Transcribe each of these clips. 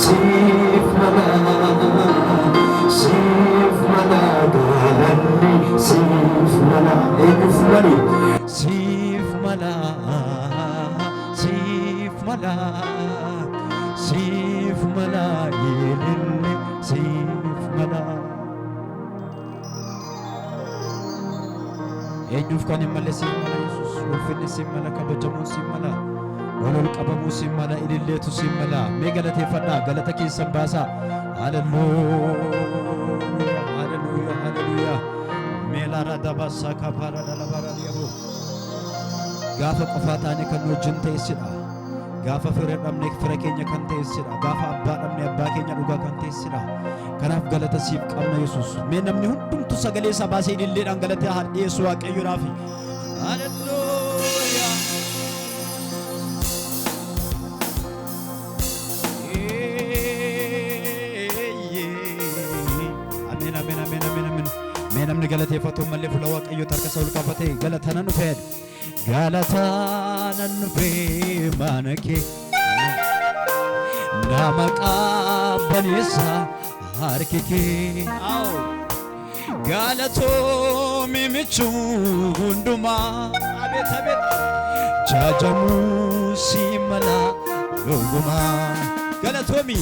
Sif mala galani Sif mala Sif mala Sif mala Sif mala ililli Sif mala Enyuf kan imale Sif mala Yesus ulfinni Sif mala kabajamu Sif mala Walol qabamu Sif mala ililleetu Sif mala mee galateeffadhaa galata keessan baasaa haleluuya haleluuya haleluuya meelara dabasa kapara dalabara diyabu gaafa qofaa taane kan wajjin ta'essidha gaafa fira dhabne fira keenya kan ta'essidha gaafa abbaa dhabne abbaa keenya dhugaa kan ta'essidha kanaaf galata siif qabna Yesuus mee namni hundumtu sagalee isaa baasee ililleedhaan galata haa dhiyeessu Waaqayyoodhaaf haleluuya amen amen amen amen amen mee namni galateeffatu malee fuula Waaqayyoo tarka isaa ol qabatee galata nan dhufee galata nan dhufee mana kee nama qabbaneessa harki kee galatoomi michuu hundumaa abeet abeet jajamuu si mala dhugumaa galatoomi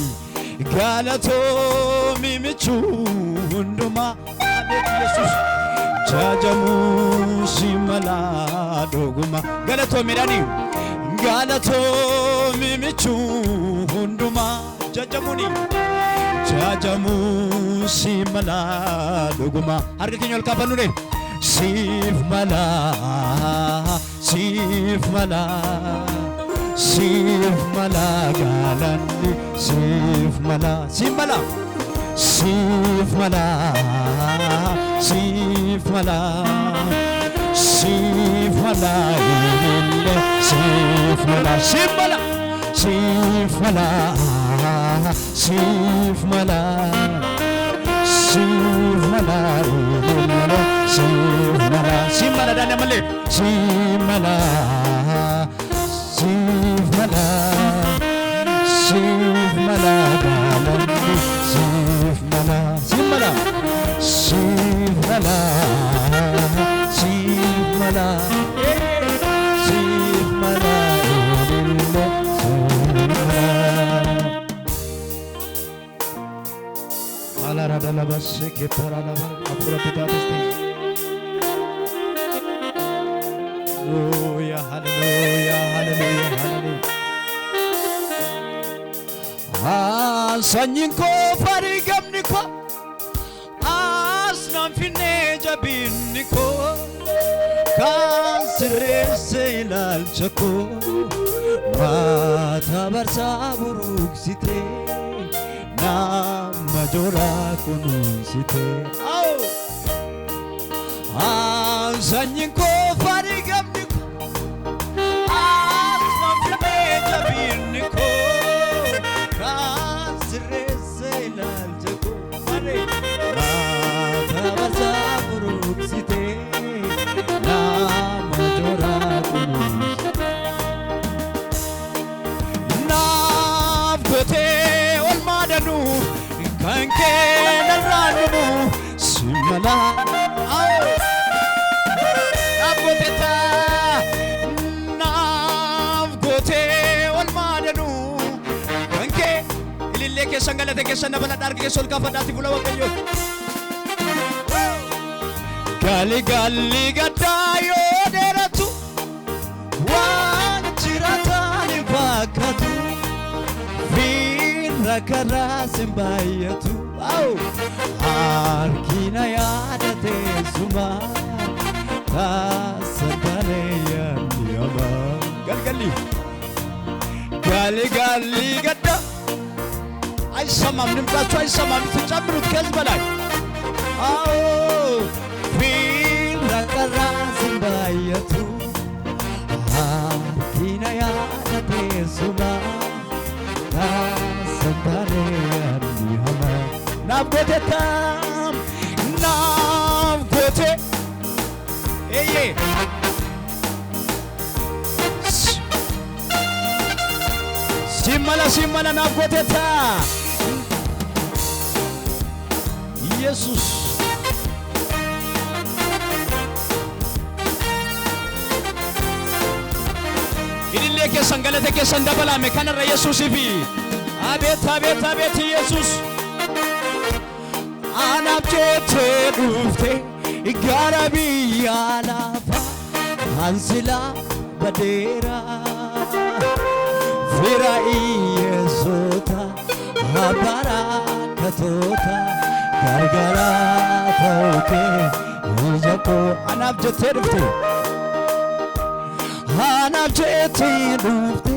galatoomi michuu hundumaa abeet Yesuus jajamuu si mala dhugumaa galatoomi dhani galatoomi michuu hundumaa jajamuuni jajamu si mala dhuguma harka keenya ol kaafannuu dhe siif mala galanni siif mala siif mala siif mala siif mala siif mala ilille siif mala siif mala siif mala siif mala siif mala ilille siif mala siif mala dana male siif mala siif mala siif mala galanni siif mala siif mala siif mala siif mala siif mala ilille Alara dalla basse che parala apura petate Hallelujah hallelujah hallelujah hallelujah sanyin ko farigamni ko asnan finne jabinni ko kan sirrese ilalchako mata barsa buruksite majora kununsite sanyin ko farigamni ko asnan finne jabinni ko kan sirrese ilalchako mata barsa buruksite majora kununsite nafgote olmadanu kanke naranu simala nafgoteta nafgote olmadanu kanke ilille ke sangalate ke sanabala dar ke sol ka fadati bula Waaqayyo gali gali gadayo deratu wanchiratani bakatu rakara simbayatu arkina yadate suma tasatane yama galgali gali gali gadda ay samam nimtachu ay samam tjamrut kezbalay rakara simbayatu arkina yadate suma Santare arni hama navgote tam navgote eye ሲመላ ናፍቆቴታ ኢየሱስ ኢልሌ ከሰን ገለተ ከሰን ደበላሜ ከነረ ኢየሱስ ፊ አቤት አቤት አቤት ኢየሱስ አናብቼቴ ዱፍቴ ጋራቢያላፋ አንስላ በዴራ ፊራ ኢየሱታ አባራ ከቶታ ጋርጋራ ተውኬ ይጀኮ አናብቼቴ ዱፍቴ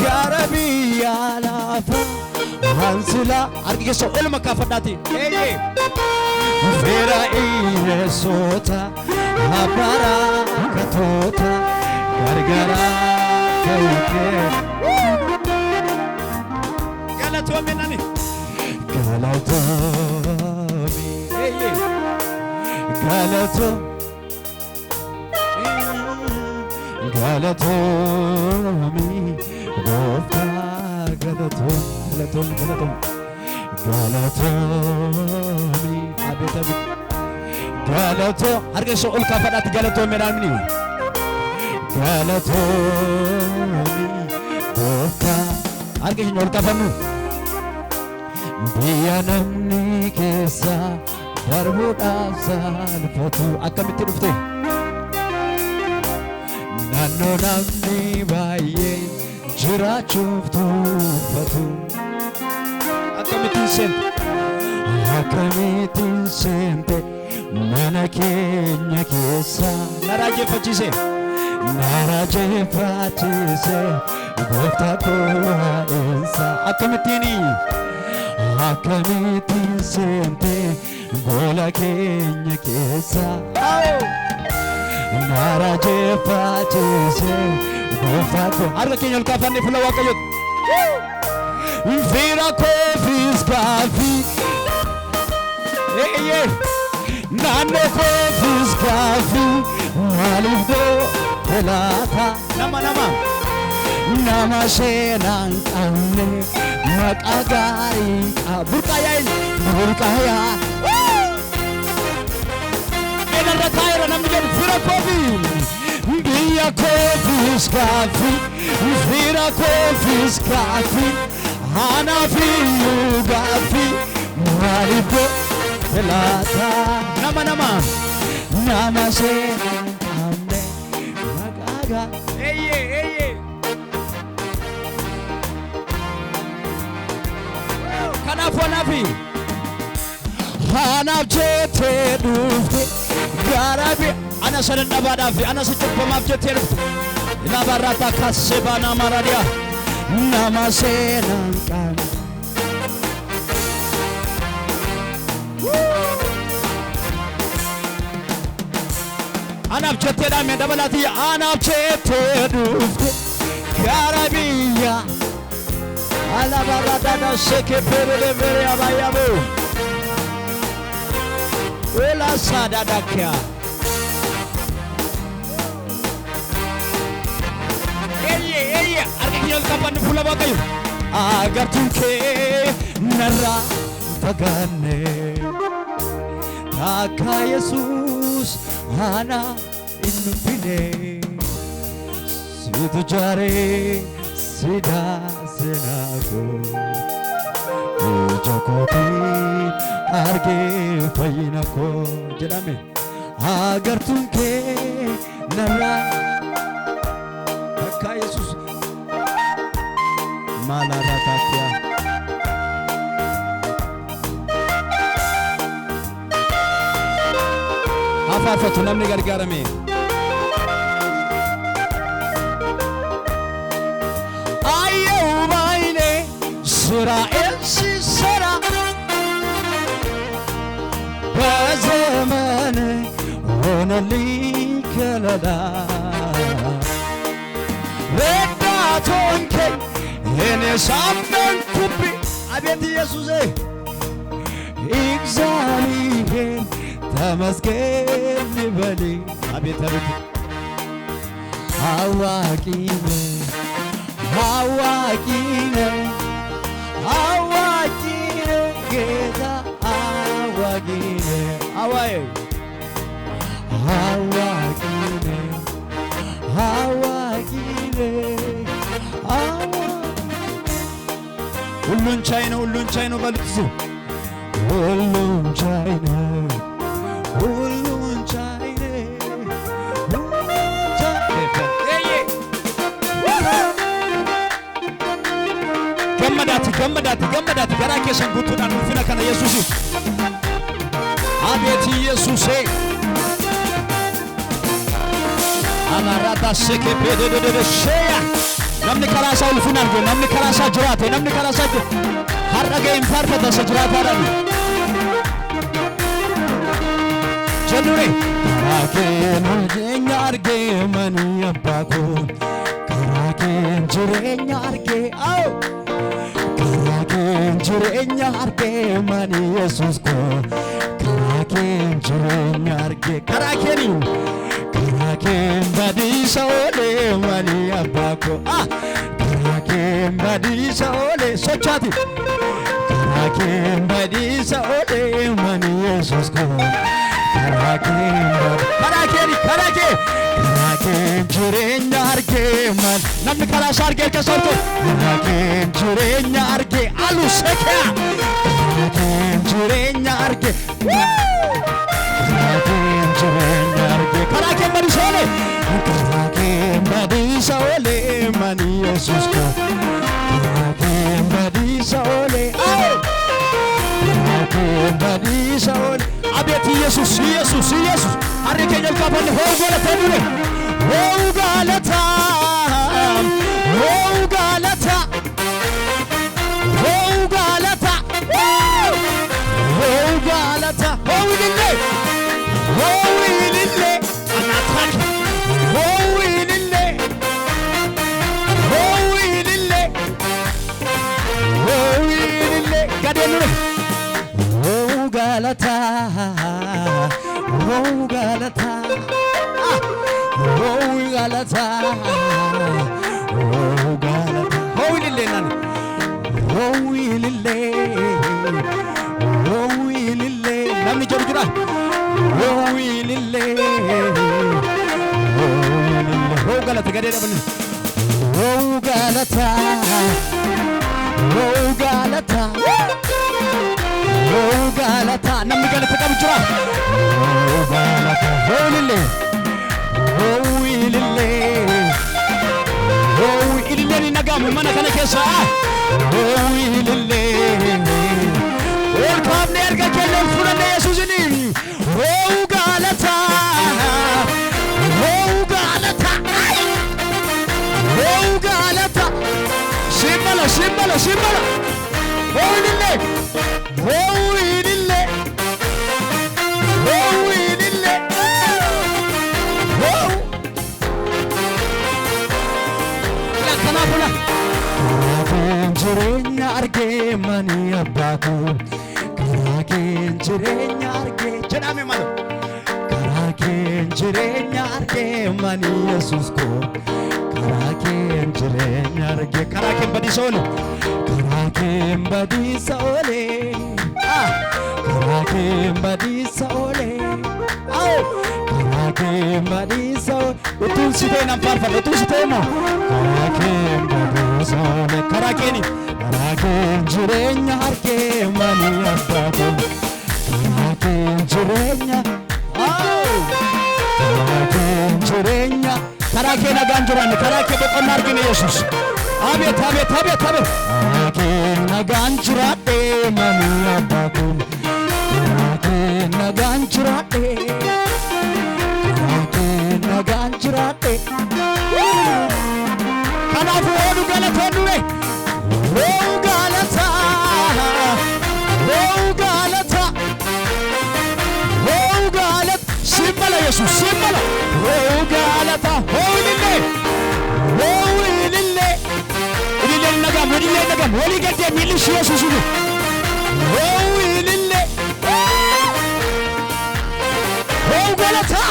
ጋራቢያላፋ አንስላ አርጊሶ ኦልመካፈዳቲ ኤዬ ፊራ ኢየሱታ አባራ ከቶታ ጋርጋራ ተውኬ ገለቶሚ ነኒ ገለቶሚ ኤዬ ገለቶ ገለቶሚ ጎፍታ ገለቶም ገለቶም ገለቶም ገለቶሚ አቤት አቤት ገለቶ አርገሶ ኦልካ ፈዳት ገለቶም ምናምን ገለቶሚ ጎፍታ አርገሽ ኦልካ ፈኑ ቢያነምኒ ኬሳ ደርቡ ዳብሳልፈቱ አከምት ዱፍቴ ናኖ ናምኒ ባዬ ጅራቹፍ ቱፈቱ akkamitin sente mana keenya keessa naraajeffachise gooftaa koo waa'eensa akkamitin sente gola keenya keessa naraajeffachise gooftaa koo harka keenya ol kaafannee fuula Waaqayyooti Vira kofis gafi Eye Nano kofis gafi Malifdo Pelata Nama Nama shenan kamne Makagari Burkayain Burkaya Ena rataira namgen Vira kofis Vira kofis gafi Vira kofis gafi Hanafi Gafi Maribo Pelata Nama se Amne Magaga Eye Kanafi Hanaf jete dufte Garabi Ana sadan dabadafi Ana sejak pemaf jete dufte Ina barata kasebana maradia Namase nangkan Anap chete da me dabalati anap chete dufte Garabiya Ala barada da seke pere mere abayabu Ola sada dakya Eye argiyol kapan pula Waaqayyo agartuun kee narraa fagaanne akka Yesuus ana hin dhufine situ jaaree sida seenaa koo ija kootiin argee fayyina koo jedhame agartuun kee narraa akka Yesuus Malaratakia Afafatu namni gargaarame Ayyuu baay'ine Israa'el sisera በዘመን ሆነልኝ ከለላ ረዳት ሆንከኝ እኔ ሳመንኩብህ አቤት ኢየሱሴ እግዚአብሔር ተመስገን ልበል አቤት አቤት አዋቂ ነህ አዋቂ ነው አዋቂ ነው ጌታ አዋቂ ነው አዋቂ ነው አዋቂ ነው ሁሉን ቻይ ነው ሁሉን ቻይ ነው በሉት እዚሁ ሁሉን ቻይ ነው ሁሉን ቻይ ነው ገመዳት ገራኬ ሰንጉቱን አንፍነ ከነ ኢየሱስ አቤት ኢየሱስ አማራታ ሰከፔደደደሸያ namni karaa isaa ulfina arge namni karaa isaa jiraate namni karaa isaa har'a ga'een faarfata isa jiraataadhaan jennure karaa keen jireenya arge manii abbaa koo karaa keen jireenya arge karaa keen jireenya arge manii yesus koo karaa keen jireenya arge karaa keeniin Karaken badisa ole mani abako Karaken badisa ole sochati Karaken badisa ole mani yesus ko Karaken jirenya arge man namni kara sarge ka sorto Karaken jirenya arge alu sekya Karaken jirenya arge Karaken jirenya arge Karaken badisa ole mani yesus ko Karaken badisa ole Karaken badisa ole abeti yesus arre kenya kapane ho galata dure ho galata ho galata ho galata ho galata ho ilille anatak ho ilille gadenu ho galata ho galata ho galata ho galata ho ilille nan ho ilille namni jorjura ho ilille ho galata gadena ban ho galata namni galata qabu jira ho galata ho ilille ni nagamu mana kana keessa ho ilille ol kaabne erga kenne furanne yesuusini ho galata simbala ho ilille kanafuna Karaken jirenya arge mani abbako Karaken jirenya arge jedhame malu Karaken jirenya arge mani yesus ko Karaken jirenya arge Karaken badisa ole Karaken badisa ole Karaken badisa ole Karaken badisa ole utul site nam farfa utul site mo Karaken badisa ole Karakeni Karaken jirenya arge mani abbako Karaken jirenya Karaken jirenya Karaken aganjuran Karaken boqonna argine yesus abet Karaken aganjurate mani abbako Karaken aganjurate kanafu olu galata duwe ho galata simbala yesus simbala ho galata ho ilille nagam wali gade milish yesus ho ilille ho galata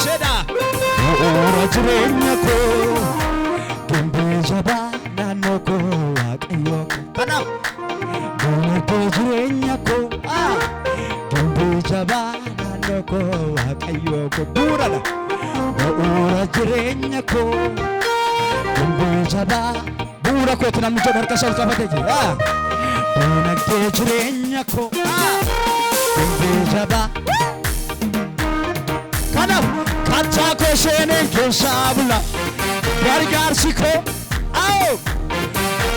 seda ora jireenya ko gumbe jaba naanno ko waaqayyo kana ora jireenya ko gumbe jaba naanno ko waaqayyo ko durala ora jireenya ko gumbe jaba dura ko tinam jo darka sal kabate ji ora jireenya ko gumbe jaba kana kacha ko shene ke sabla gargarsi ko आओ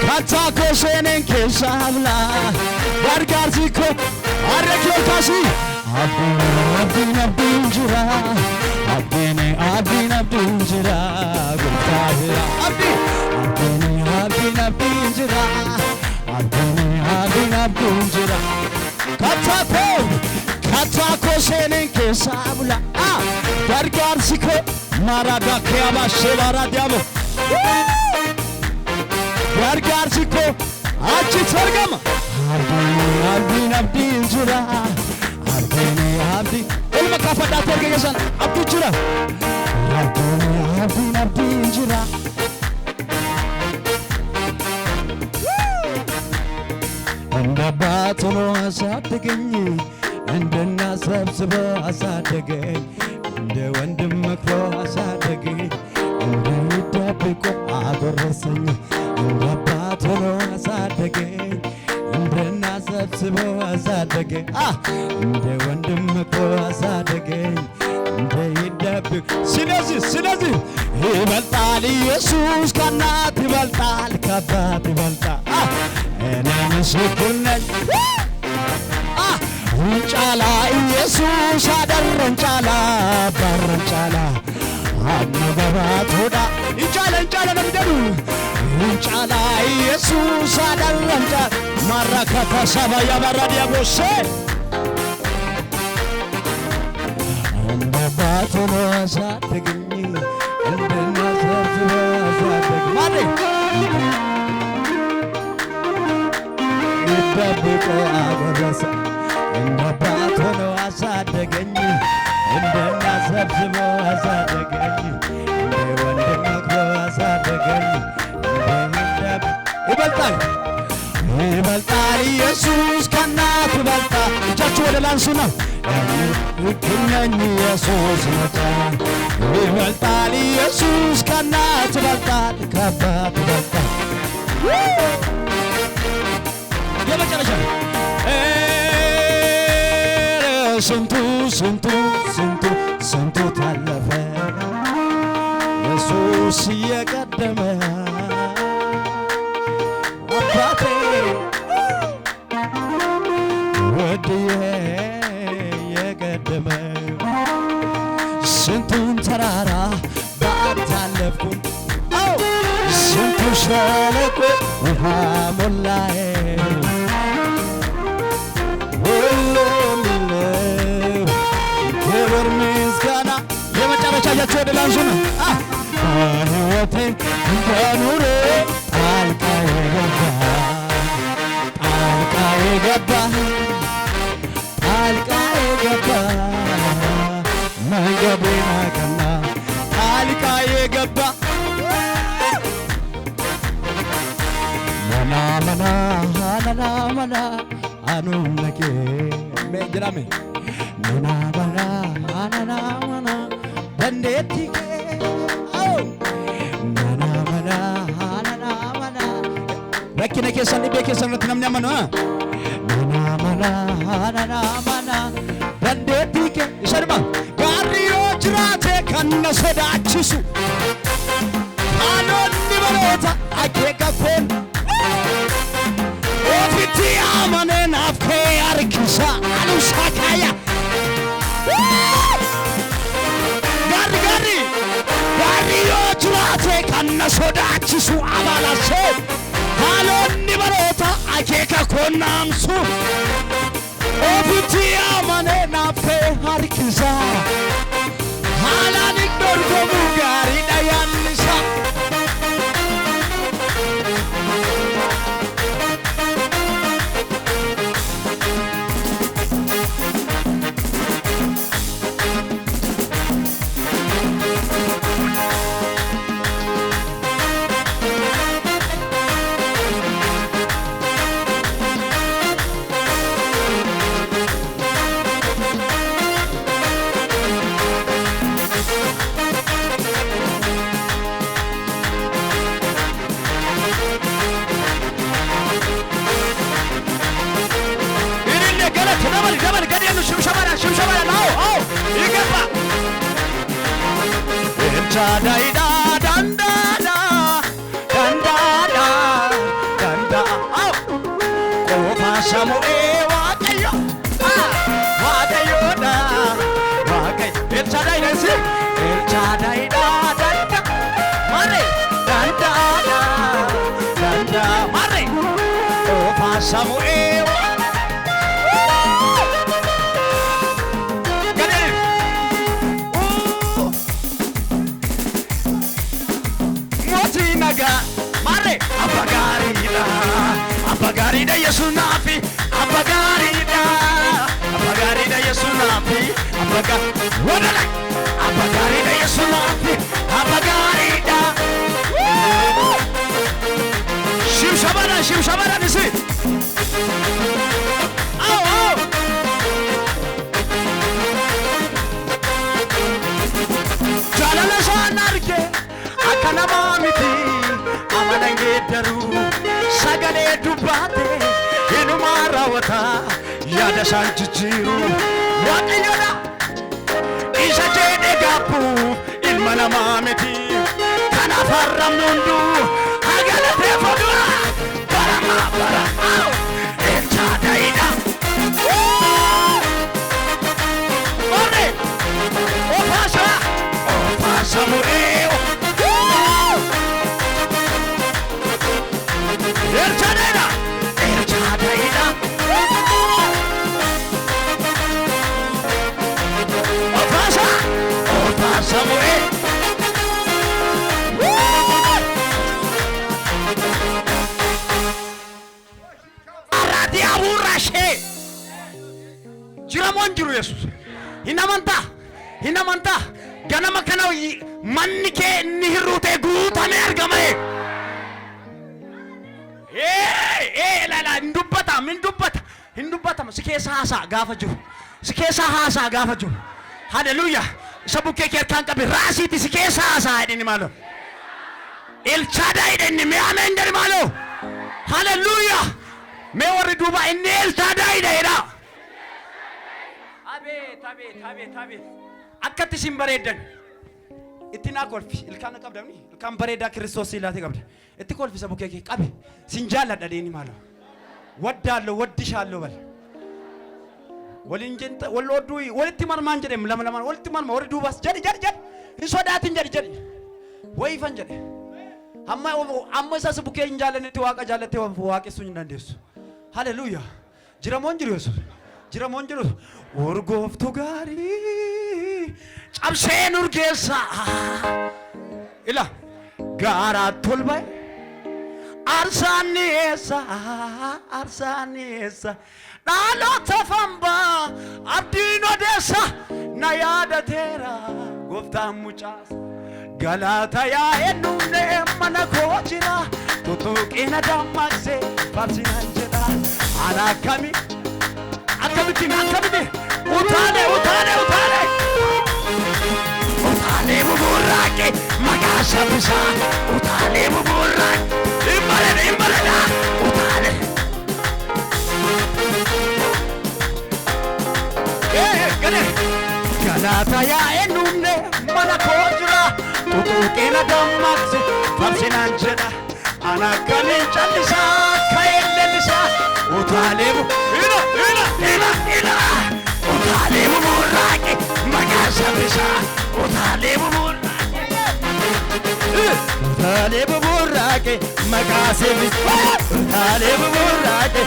kacha ko shene ke sabla gargarsi ko are kyo kasi abdina binjira abdina binjira gultabira abdina binjira abdina binjira kacha ko shene ke sabla gargarsi ko marada ke abashe baradiamo gargarsi ko achi sargama abdina binjira abdi elma kafada tergesan abdu jira abdina binjira እንደባቶሎ አሳደገኝ እንደና ሰብስቦ አሳደገኝ እንደ ወንድም መክሮ አሳደገኝ እንደሚደብቆ አጎረሰኝ እንደባቶሎ አሳደገኝ እንደና ሰብስቦ አሳደገኝ እንደ ወንድም መክሮ አሳደገኝ እንደይደብቅ ስለዚህ ይበልጣል ኢየሱስ ከእናት ይበልጣል ከአባት ይበልጣል እኔ ምስክር ነኝ እንጫላ ኢየሱስ አደረን ጫላ ባረን ጫላ አመገባት ሆዳ እንጫላ ለምደሩ እንጫላ ኢየሱስ አደረን ጫላ ማራካታ ሰባ ያበራዲያ ቦሴ እንደባት ሆኖ አሳደገኝ እንደና ዘርዝሮ አሳደገኝ ማለት ይደብቆ አጎረሰ እንደባት ሆኖ አሳደገኝ እንደና ሰብስቦ አሳደገኝ እንደ ወንድም መክሮ አሳደገኝ ይበልጣል ኢየሱስ ከእናት ይበልጣል እጃችሁ ወደ ላንሱና ልክነኝ ኢየሱስ መጣ ይበልጣል ኢየሱስ ከእናት ይበልጣል ከአባት ይበልጣል የመጨረሻ ስንቱ ታለፈ ኢየሱስ እየቀደመ አባቴ ወድዬ የቀደመ ስንቱን ተራራ በአንተ አለፍኩኝ ስንቱ ሸለቆ ውሃ ሞላዬ ክብር ምስጋና የመጨረሻ እጃችሁ ወደ ላንሱ ነው ሕይወቴን በኑሮ ጣልቃ የገባ መንገዴን አቀና ጣልቃ የገባ መና አኑነኬ ሜጅራሜ መና ደንዴቲኬ ረኪነ ኬሰን ዲቤ ኬሰን ረት ነምኛ መና ደንዴቲኬ ይሸርማ ጋሪዮ ጅራቴ ከነ ሶዳችሱ አኖኒ በሎታ አኬቀኮን ኦፊቲ አመኔን አፍኬ አርኪሳ አሉሳካያ ጋሪዮ ጅራቴ ከነ ሶዳችሱ አባላሴ አኖኒ በሎታ አኬቀኮን ናምሱ ኦፊቲ አመኔን አፍኬ አርኪሳ ሃላኒ ዶርጎሙ ጋሪ ዳያንሳ Shaddai da danda da danda da danda oh Kofa Samuel Wakayo Wakayo da Wakai El Shaddai da si El Shaddai da danda Mare danda da danda Mare Kofa Samuel Mare Abagarida Yesunafi Abagarida Yesunafi Abagarida Yesunafi Abagarida Shiv Shabara nisi oh Jalala sanarke akana mamiti amanange daru sagale dubate inumara wata yada sanjiru waqiyona isa jede gapu ilmana mamiti kana farram nundu agala tefodura para Shaddai ore o pasha Samuel El Shaddai o pasha Samuel Aradia burashe Jiramon jiru Jesus hinamanta ganama kana manni ke nihirute guutame argame la indubbata sikesa hasa gafa jiru hallelujah sabu ke kan qabe rasiti sikesa hasa edini malo El Shaddai edini me amen dari malo hallelujah me wori duba inni El Shaddai da abe akkati simbaredan itina kolfi ilkana qabdamni ilkan bareda Kristos ilati qabda itti kolfi sabu ke qabe sinjala dadeni malo waddallo waddishallo bal walinjenta waloddu walitti marman jedem lamlaman walitti marma wori dubas jadi insodatin jadi way fan jede amma sa sabu ke injalaneti waqa jalate waaqi sun dandesu hallelujah jiramon jiru urgoftu gari cabseen urgeessa ila gara tolbay arsanesa dhalota famba abdino desa na yadatera gofta muchas galata ya enune mana kojira tutuqina damakse farsinanjeda anakami akabiti utale buburake magasa bisa utale buburake imbalada utale gane galata ya enune mana kojra tutuqina damakse farsinanjeda anakami chalisa kaelelisa utale ila utale buburake magasa bisa utale buburake magasa bisa utale buburake